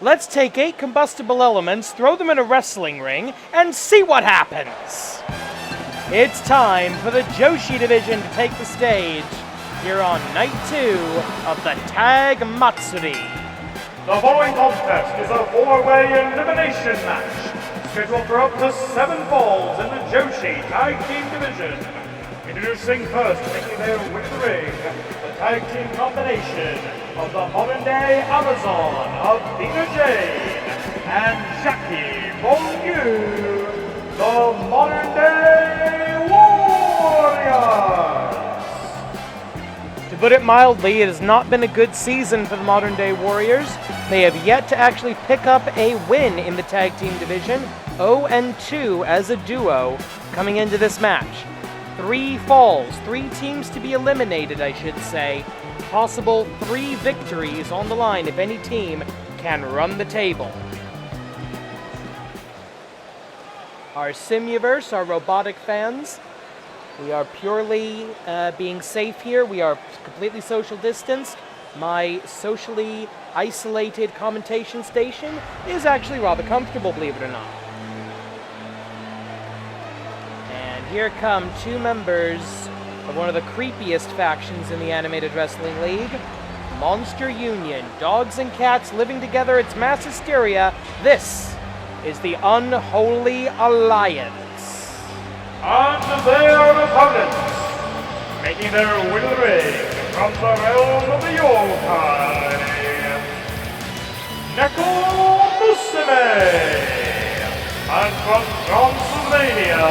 Let's take 8 combustible elements, throw them in a wrestling ring, and see what happens. It's time for the Joshi division to take the stage here on Night 2 of the Tag Matsuri. The following contest is a 4-way elimination match, scheduled for up to 7 falls in the Joshi Tag Team Division. Introducing first, making their way to the ring, the tag team combination of the modern-day Amazon of Dina Jane and Jackie Bonyu, the modern-day Warriors. To put it mildly, it has not been a good season for the modern-day Warriors. They have yet to actually pick up a win in the tag team division, 0-2 as a duo coming into this match. 3 falls, 3 teams to be eliminated, I should say. Possible 3 victories on the line if any team can run the table. Our Simuverse, our robotic fans, we are purely being safe here. We are completely social distanced. My socially isolated commentation station is actually rather comfortable, believe it or not. Here come 2 members of one of the creepiest factions in the Animated Wrestling League, Monster Union. Dogs and cats living together, it's mass hysteria. This is the Unholy Alliance. And their opponents, making their way to the ring from the realm of the yokai, Neko Musume, and from Transylvania,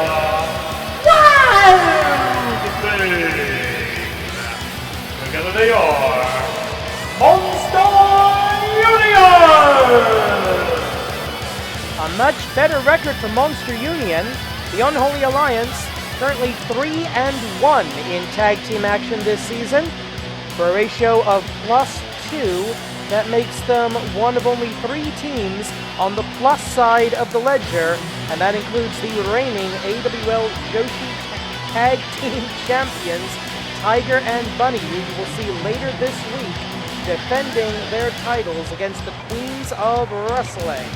together they are Monster Union! A much better record for Monster Union. The Unholy Alliance currently 3-1 in tag team action this season for a ratio of +2. That makes them one of only 3 teams on the plus side of the ledger, and that includes the reigning AWL Joshi Tag Team Champions, Tiger and Bunny, who you will see later this week defending their titles against the Queens of Wrestling.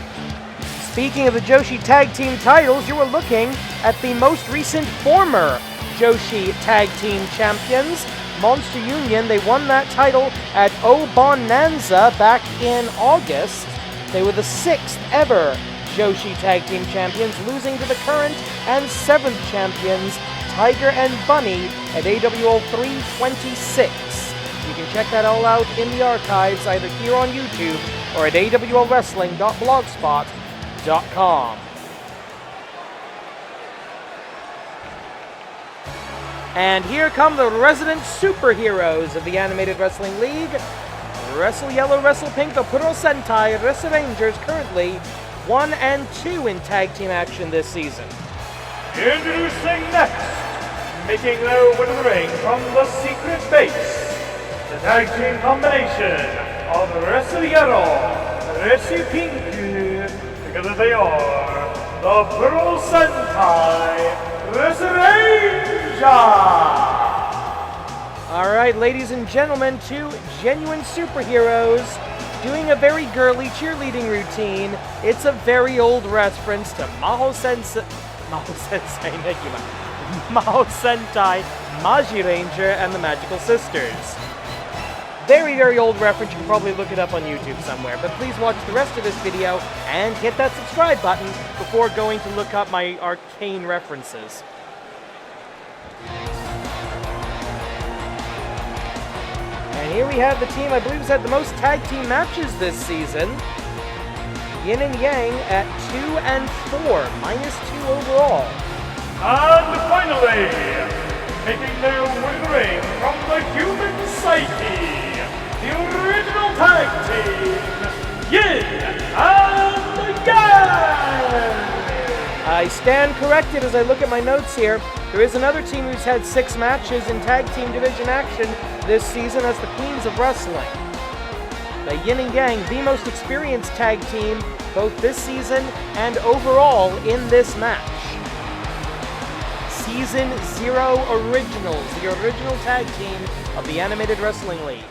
Speaking of the Joshi Tag Team titles, you were looking at the most recent former Joshi Tag Team Champions, Monster Union. They won that title at O Bonanza back in August. They were the 6th ever Joshi Tag Team Champions, losing to the current and 7th champions, Tiger and Bunny, at AWL 326. You can check that all out in the archives, either here on YouTube or at awlwrestling.blogspot.com. And here come the resident superheroes of the Animated Wrestling League. Wrestle Yellow, Wrestle Pink, the Purosentai Resurangers, currently 1-2 in tag team action this season. Introducing next, making their way to the ring from the secret base, the tag team combination of Wrestle Yellow, Wrestle Pink, together they are the Purosentai Resurangers! Alright, ladies and gentlemen, 2 genuine superheroes doing a very girly cheerleading routine. It's a very old reference to Maho Sentai, Maji Ranger, and the Magical Sisters. Very, very old reference. You can probably look it up on YouTube somewhere. But please watch the rest of this video and hit that subscribe button before going to look up my arcane references. And here we have the team I believe has had the most tag team matches this season. Yin and Yang at 2-4, -2 overall. And finally, making their way to the ring from the human psyche, the original tag team, Yin and Yang! I stand corrected as I look at my notes here. There is another team who's had 6 matches in tag team division action this season. That's the Queens of Wrestling. The Yin and Yang, the most experienced tag team both this season and overall in this match. Season 0 Originals, the original tag team of the Animated Wrestling League.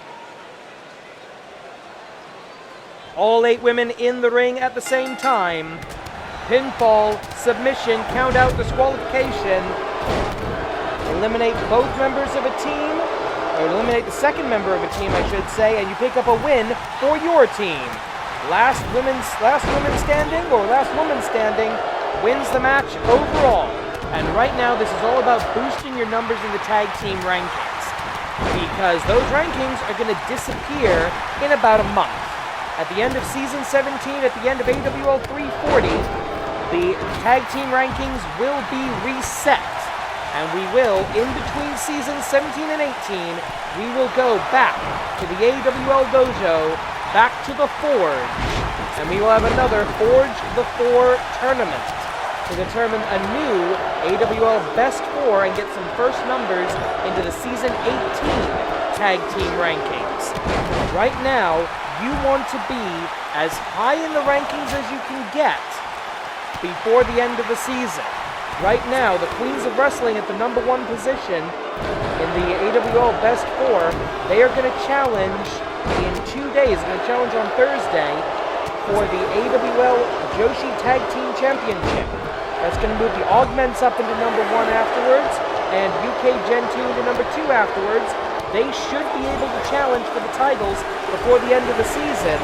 All 8 women in the ring at the same time. Pinfall, submission, count out, disqualification. Eliminate both members of a team, or eliminate the second member of a team, I should say, and you pick up a win for your team. Last woman standing wins the match overall. And right now, this is all about boosting your numbers in the tag team rankings, because those rankings are going to disappear in about a month. At the end of Season 17, at the end of AWL 340, the tag team rankings will be reset. And we will, in between Seasons 17 and 18, we will go back to the AWL Dojo, back to the Forge, and we will have another Forge the 4 tournament to determine a new AWL Best 4 and get some first numbers into the Season 18 tag team rankings. Right now, you want to be as high in the rankings as you can get before the end of the season. Right now, the Queens of Wrestling at the number 1 position in the AWL Best 4, they are going to challenge in 2 days. They're going to challenge on Thursday for the AWL Joshi Tag Team Championship. That's going to move the Augments up into number 1 afterwards, and UK Gen 2 into number 2 afterwards. They should be able to challenge for the titles before the end of the season.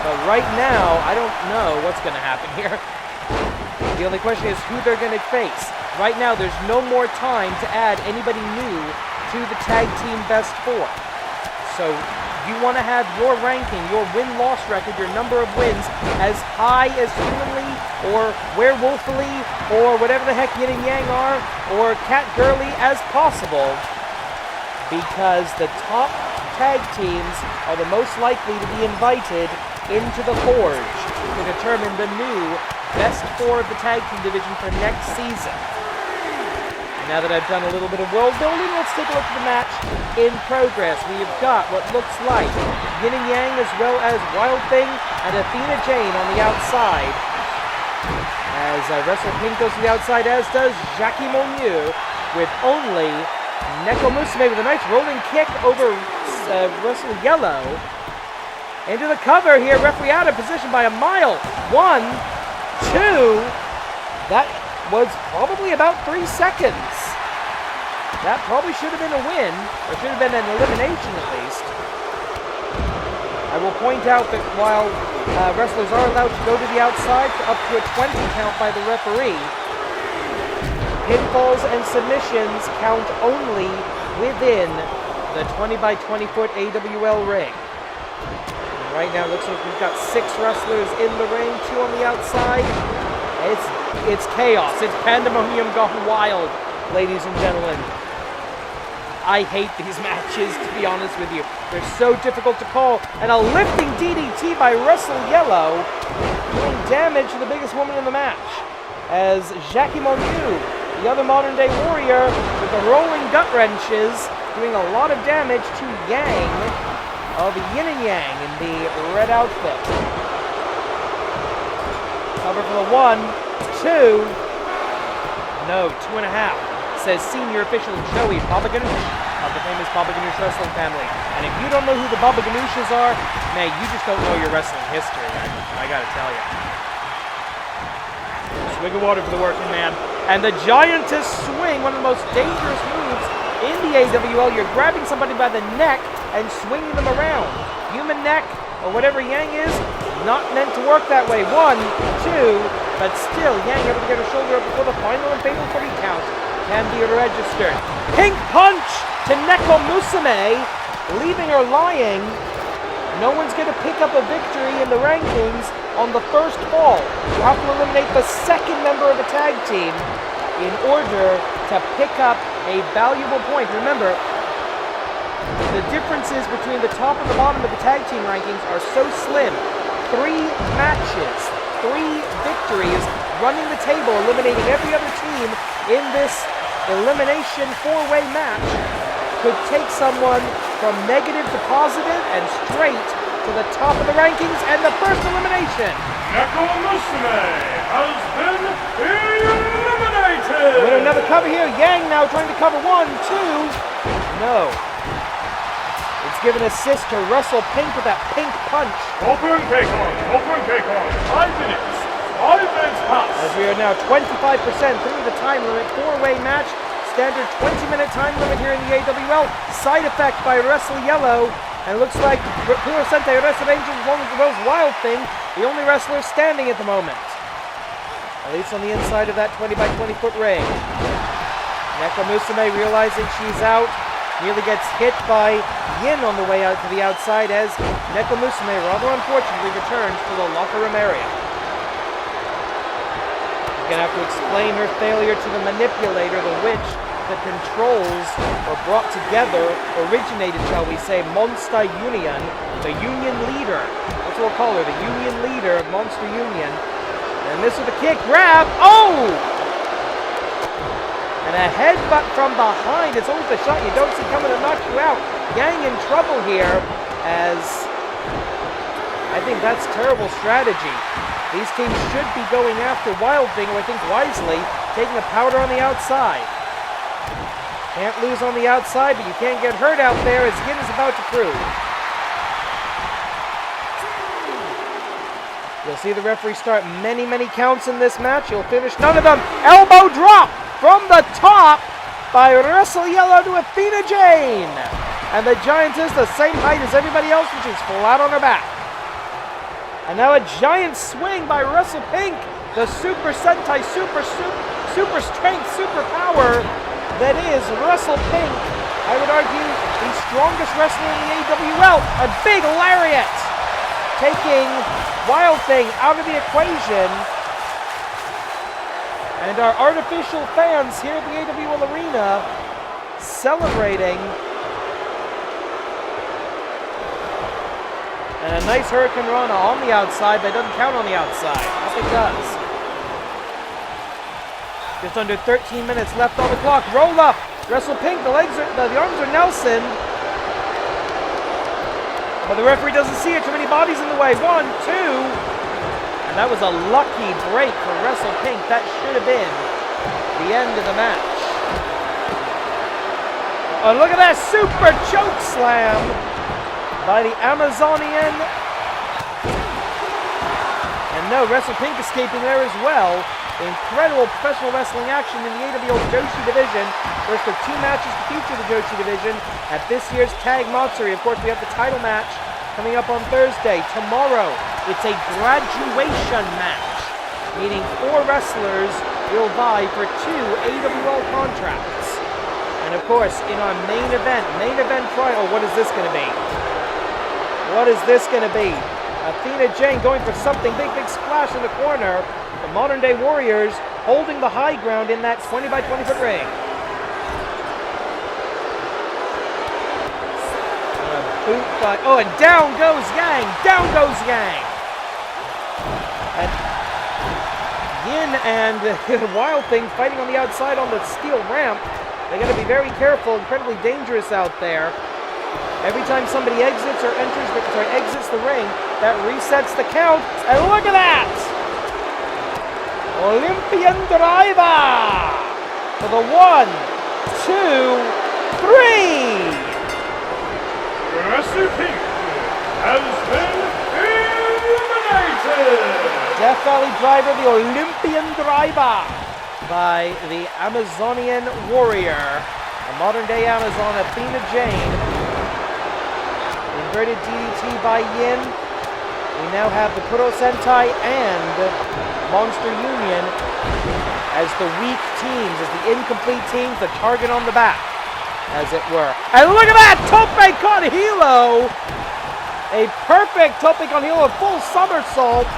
But right now, I don't know what's going to happen here. The only question is who they're going to face. Right now, there's no more time to add anybody new to the Tag Team Best 4. So you want to have your ranking, your win-loss record, your number of wins as high as humanly or werewolfily or whatever the heck yin and yang are or cat-girly as possible, because the top tag teams are the most likely to be invited into the Forge to determine the new Best 4 of the tag team division for next season. And now that I've done a little bit of world building, let's take a look at the match in progress. We have got what looks like Yin and Yang as well as Wild Thing and Athena Jane on the outside. As Wrestler Pink goes to the outside, as does Jackie Monyu, with only Neko Musume with a nice rolling kick over Wrestler Yellow. Into the cover here, referee out of position by a mile. 1, 2, that was probably about 3 seconds. That probably should have been a win, or should have been an elimination at least. I will point out that while wrestlers are allowed to go to the outside for up to a 20 count by the referee, pinfalls and submissions count only within the 20 by 20 foot AWL ring. Right now, it looks like we've got 6 wrestlers in the ring, 2 on the outside. It's chaos. It's pandemonium gone wild, ladies and gentlemen. I hate these matches, to be honest with you. They're so difficult to call. And a lifting DDT by Wrestle Yellow, doing damage to the biggest woman in the match, as Jackie Monyu, the other modern-day warrior, with the rolling gut wrenches, doing a lot of damage to Yang of Yin and Yang in the red outfit. Cover for the 1, 2, no, 2.5, says senior official Joey Baba Ganoush of the famous Baba Ganoush wrestling family. And if you don't know who the Baba Ganoushs are, man, you just don't know your wrestling history, I gotta tell you. Swig of water for the working man. And the Giantess swing, one of the most dangerous moves in the AWL. You're grabbing somebody by the neck and swinging them around. Human neck, or whatever Yang is, not meant to work that way. 1, 2, but still, Yang able to get her shoulder up before the final and fatal 3 count can be registered. Pink punch to Neko Musume, leaving her lying. No one's going to pick up a victory in the rankings on the first fall. You have to eliminate the second member of the tag team in order to pick up a valuable point. Remember, the differences between the top and the bottom of the tag team rankings are so slim. 3 matches, 3 victories, running the table, eliminating every other team in this elimination 4-way match could take someone from negative to positive and straight to the top of the rankings and the first elimination. Neko Musume has been eliminated! With another cover here, Yang now trying to cover 1, 2, no. It's give an assist to Russell Pink with that pink punch. Over and take on. 5 minutes. 5 minutes pass. As we are now 25% through the time limit, 4-way match. Standard 20-minute time limit here in the AWL. Side effect by Wrestle Yellow. And it looks like Purosentai Resurangers was Wild Thing, the only wrestler standing at the moment. At least on the inside of that 20 by 20 foot ring. Neko Musume, realizing she's out, nearly gets hit by Yin on the way out to the outside as Neko Musume rather unfortunately returns to the locker room area. She's going to have to explain her failure to the manipulator, the witch that controls or brought together, originated, shall we say, Monster Union, the union leader. That's what we'll call her, the union leader of Monster Union. And this with a kick, grab, oh! And a headbutt from behind. It's always a shot you don't see coming to knock you out. Yang in trouble here as I think that's terrible strategy. These teams should be going after Wild Thing, who I think wisely, taking a powder on the outside. Can't lose on the outside, but you can't get hurt out there as Yin is about to prove. You'll see the referee start many, many counts in this match. He'll finish none of them. Elbow drop from the top by Wrestle Yellow to Athena Jane. And the Giantess the same height as everybody else, which is flat on her back. And now a giant swing by Wrestle Pink, the Super Sentai, super strength, super power that is Wrestle Pink. I would argue the strongest wrestler in the AWL. A big lariat taking Wild Thing out of the equation. And our artificial fans here at the AWL Arena celebrating. And a nice Hurricane Rana on the outside, but it doesn't count on the outside. Nothing does. Just under 13 minutes left on the clock. Roll up. Wrestle Pink. The arms are Nelson. But the referee doesn't see it. Too many bodies in the way. 1, 2. And that was a lucky break for Wrestle Pink. That should have been the end of the match. Oh, look at that super choke slam by the Amazonian. And no, Wrestle Pink escaping there as well. Incredible professional wrestling action in the AWL Joshi division. First of 2 matches to feature the Joshi division at this year's Tag Matsuri. Of course, we have the title match coming up on Thursday. Tomorrow, it's a graduation match, meaning 4 wrestlers will vie for 2 AWL contracts. And of course, in our main event trial, what is this going to be? What is this going to be? Athena Jane going for something big splash in the corner. The Modern Day Warriors holding the high ground in that 20 by 20 foot ring. Boot by, oh, and down goes Yang. Down goes Yang. And Yin and Wild Thing fighting on the outside on the steel ramp. They got to be very careful. Incredibly dangerous out there. Every time somebody exits exits the ring, that resets the count. And look at that! Olympian driver for the 1, 2, 3. Wrestle Pink has been eliminated. Death Valley driver, the Olympian driver by the Amazonian warrior, a modern day Amazon, Athena Jane. Inverted DDT by Yin. We now have the Purosentai and Monster Union as the weak teams, as the incomplete teams, the target on the back, as it were. And look at that! Tope con Hilo! A perfect Tope con Hilo, a full somersault.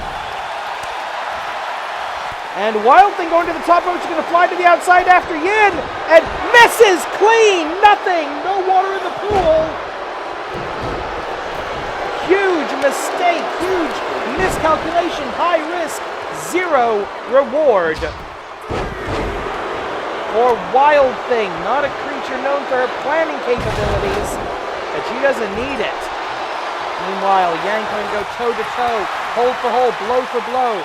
And Wild Thing going to the top rope. She's going to fly to the outside after Yin. And misses clean! Nothing! No water in the pool. Huge mistake, huge miscalculation, high risk, 0 reward for Wild Thing. Not a creature known for her planning capabilities, but she doesn't need it. Meanwhile, Yang going to go toe-to-toe, hold for hold, blow for blow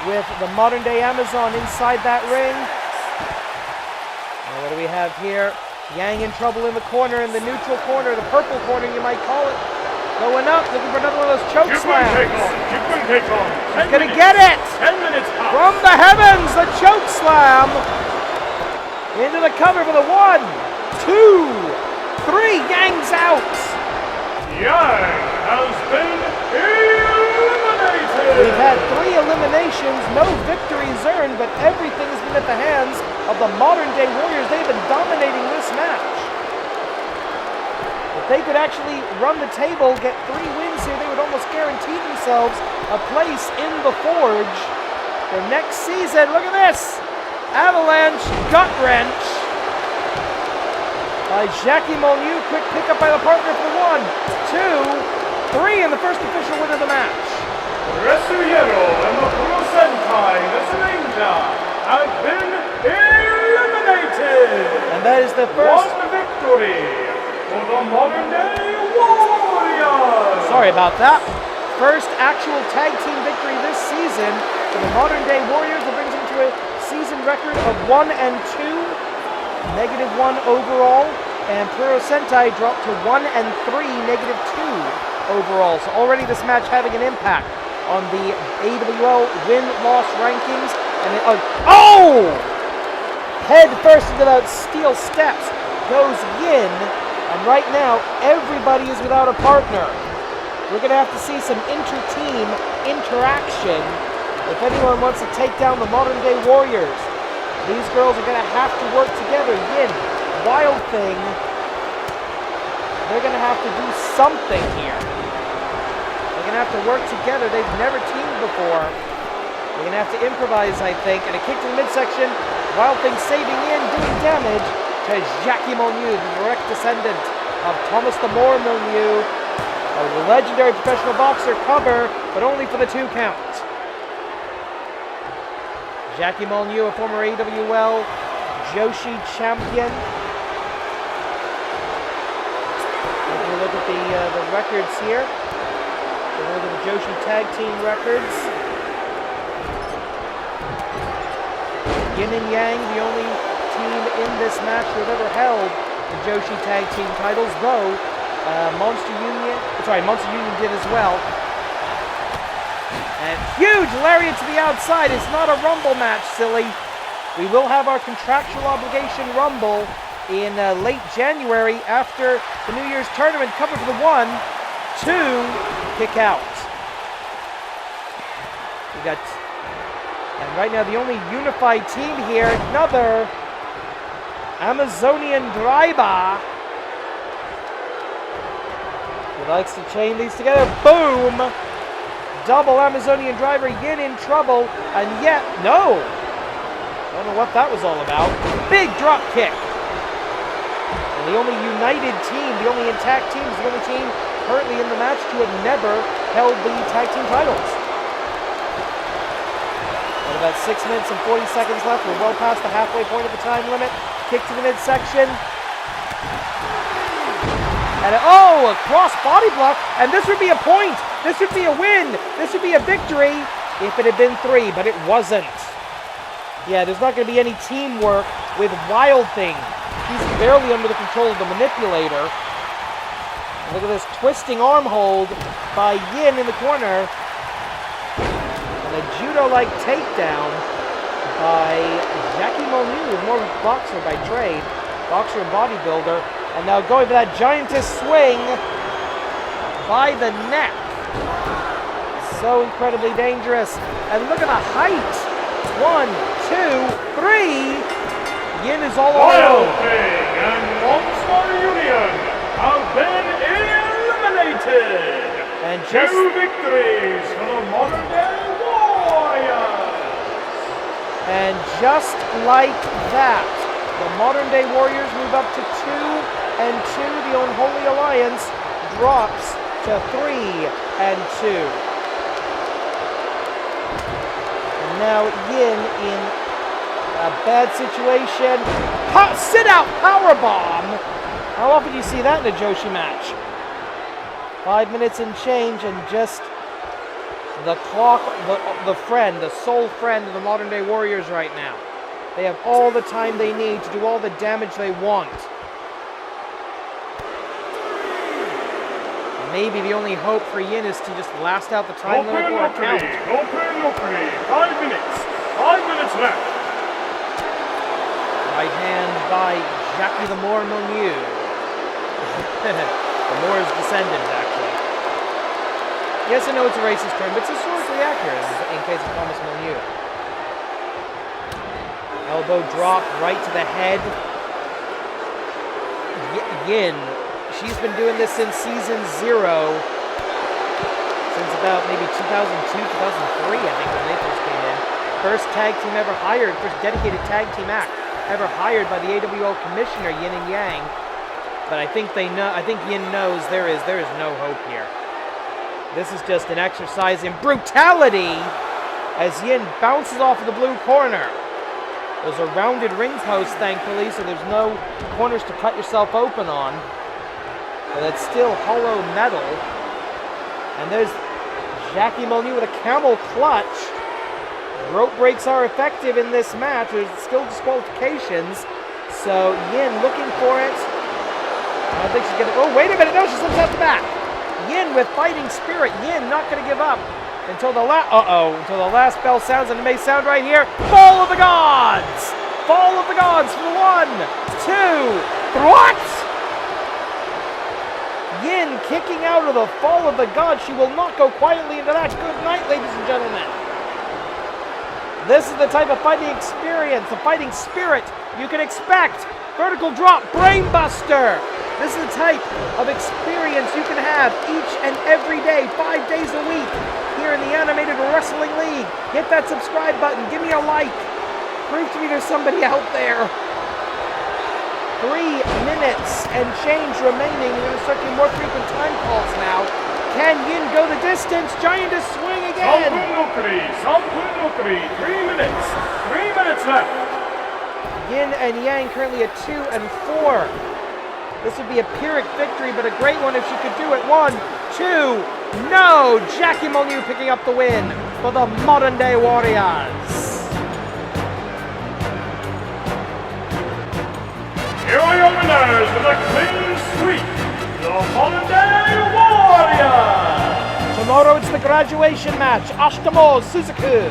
with the modern-day Amazon inside that ring. Now, what do we have here? Yang in trouble in the corner, in the neutral corner, the purple corner you might call it. Going up, looking for another one of those choke slams. He's gonna get it! 10 minutes out. From the heavens, the choke slam! Into the cover for the 1, 2, 3, Yang's out! Yang has been eliminated! We've had 3 eliminations, no victories earned, but everything's been at the hands of the modern-day Warriors. They've been dominating this match. If they could actually run the table, get 3 wins here, they would almost guarantee themselves a place in the Forge for next season. Look at this! Avalanche gut wrench by Jackie Molyneux. Quick pickup by the partner for 1, 2, 3, and the first official win of the match. Resurangers and the Purosentai Resurangers have been eliminated. And that is the first. 1 victory for the modern day Warriors. Sorry about that. First actual tag team victory this season for the modern day Warriors. That brings them to a season record of 1-2, -1 overall, and Purosentai dropped to 1-3, -2 overall. So already this match having an impact on the AWL win-loss rankings. And it, head first into those steel steps goes Yin, and right now everybody is without a partner. We're going to have to see some inter-team interaction if anyone wants to take down the modern-day Warriors. These girls are going to have to work together. Yin, Wild Thing, they're going to have to do something here. They're going to have to work together. They've never teamed before. They're going to have to improvise, I think. And a kick to the midsection. Wild Thing saving in, doing damage to Jackie Molyneux, the direct descendant of Thomas the More Molyneux, a legendary professional boxer. Cover, but only for the 2 count. Jackie Molyneux, a former AWL Joshi champion. Taking a look at the records here. Taking a look at the Joshi tag team records. Yin and Yang, the only team in this match who have ever held the Joshi tag team titles, though Monster Union did as well. And huge lariat to the outside. It's not a Rumble match, silly. We will have our contractual obligation Rumble in late January after the New Year's tournament. Cover for the 1, 2, kick out. We got, and right now the only unified team here, another Amazonian driver. He likes to chain these together. Boom! Double Amazonian driver. Yin in trouble, and yet no. I don't know what that was all about. Big drop kick. And the only united team, the only intact team, is the only team currently in the match to have never held the tag team titles. And about 6 minutes and 40 seconds left. We're well past the halfway point of the time limit. Kick to the midsection. And a cross body block, and this would be a point. This would be a win. This would be a victory if it had been 3, but it wasn't. Yeah, there's not going to be any teamwork with Wild Thing. He's barely under the control of the manipulator. And look at this twisting arm hold by Yin in the corner. And a judo-like takedown by Jackie Molyneux, who's more of a boxer by trade. Boxer and bodybuilder. And now going for that giantess swing by the neck. So incredibly dangerous. And look at the height. 1, 2, 3. Yin is all alone. Wild Thing and Monster Union have been eliminated. And just 2 victories for the modern day Warriors. And just like that, the modern day Warriors move up to 2-2. The Unholy Alliance drops to 3-2. And now Yin in a bad situation. Sit out powerbomb. How often do you see that in a Joshi match? 5 minutes and change, and just the clock, the sole friend of the modern day Warriors right now. They have all the time they need to do all the damage they want. maybe the only hope for Yin is to just last out the time limit or count. Open, 5 minutes. 5 minutes left. Right hand by Jackie the Moor Monu. The Moor's descendant, actually. Yes, I know it's a racist term, but it's historically accurate in case of Thomas Monu. Elbow drop right to the head. Yin, she's been doing this since season 0. Since about maybe 2002, 2003, I think, when they first came in. First tag team ever hired, first dedicated tag team act ever hired by the AWL commissioner, Yin and Yang. But I think they know. I think Yin knows there is no hope here. This is just an exercise in brutality as Yin bounces off of the blue corner. There's a rounded ring post, thankfully, so there's no corners to cut yourself open on. But it's still hollow metal. And there's Jackie Molyneux with a camel clutch. Rope breaks are effective in this match. There's still disqualifications. So Yin looking for it. I don't think she's gonna. Oh, wait a minute! No, she slips out the back. Yin with fighting spirit. Yin not gonna give up until the last bell sounds, and it may sound right here. Fall of the Gods! Fall of the Gods for 1, 2, what? Yin kicking out of the Fall of the Gods. She will not go quietly into that. Good night, ladies and gentlemen. This is the type of fighting experience, the fighting spirit you can expect. Vertical drop, brainbuster. This is the type of experience you can have each and every day, 5 days a week, here in the Animated Wrestling League. Hit that subscribe button, give me a like. Prove to me there's somebody out there. 3 minutes and change remaining. We're going to start doing more frequent time calls now. Can Yin go the distance? Giant to swing again. 3 minutes. 3 minutes left. Yin and Yang currently at 2 and 4. This would be a Pyrrhic victory, but a great one if she could do it. 1, 2, no! Jackie Molyneux picking up the win for the Modern Day Warriors. Here are your winners with a clean sweep, the Modern Day Warriors. Tomorrow it's the graduation match. Ashitamo Suzuki